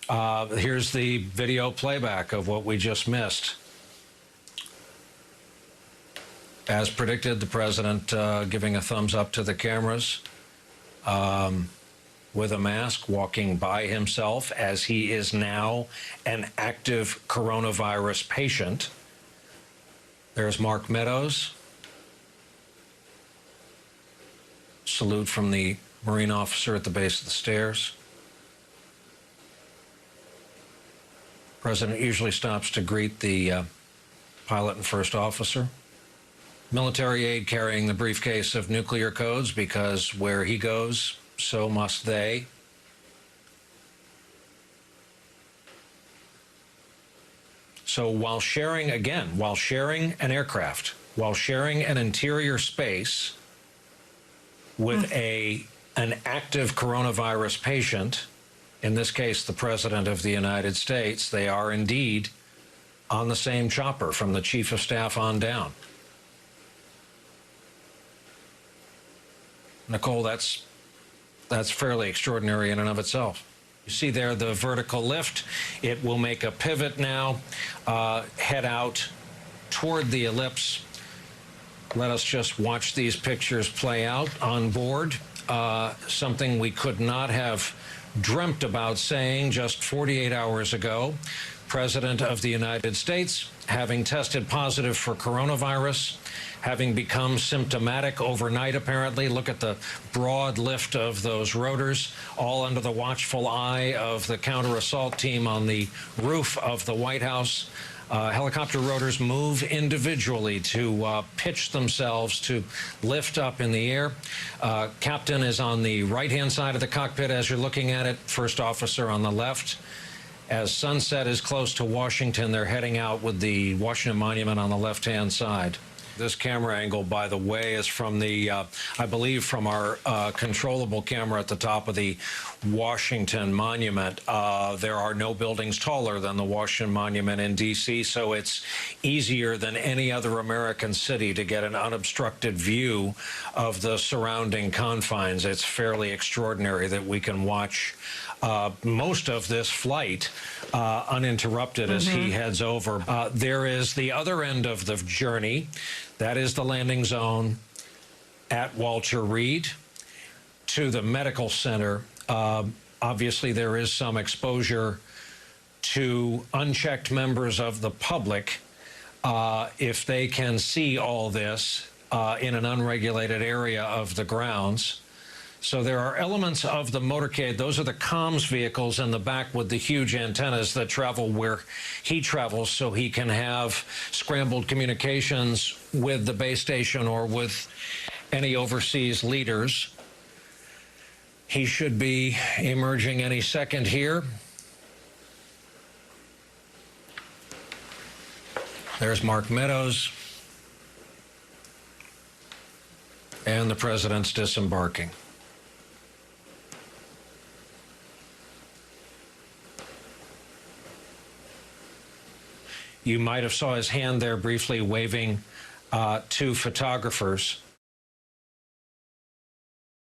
Here's the video playback of what we just missed. As predicted, the president giving a thumbs up to the cameras with a mask, walking by himself as he is now an active coronavirus patient. There's Mark Meadows. Salute from the Marine officer at the base of the stairs. President usually stops to greet the pilot and first officer. Military aide carrying the briefcase of nuclear codes, because where he goes, so must they. So while sharing an aircraft, while sharing an interior space with an active coronavirus patient, in this case, the President of the United States, they are indeed on the same chopper from the Chief of Staff on down. Nicole, that's fairly extraordinary in and of itself. You see there the vertical lift. It will make a pivot now, head out toward the ellipse. Let us just watch these pictures play out on board. Something we could not have dreamt about saying just 48 hours ago. President of the United States, having tested positive for coronavirus, having become symptomatic overnight, apparently. Look at the broad lift of those rotors, all under the watchful eye of the counter-assault team on the roof of the White House. Helicopter rotors move individually to pitch themselves to lift up in the air. Captain is on the right-hand side of the cockpit as you're looking at it, first officer on the left. As sunset is close to Washington, they're heading out with the Washington Monument on the left-hand side. This camera angle, by the way, is from the, I believe, from our controllable camera at the top of the Washington Monument. There are no buildings taller than the Washington Monument in D.C., so it's easier than any other American city to get an unobstructed view of the surrounding confines. It's fairly extraordinary that we can watch most of this flight uninterrupted as he heads over. There is the other end of the journey. That is the landing zone at Walter Reed to the medical center. Obviously, there is some exposure to unchecked members of the public if they can see all this in an unregulated area of the grounds. So there are elements of the motorcade. Those are the comms vehicles in the back with the huge antennas that travel where he travels, so he can have scrambled communications with the base station or with any overseas leaders. He should be emerging any second here. There's Mark Meadows. And the president's disembarking. You might have saw his hand there briefly waving to photographers.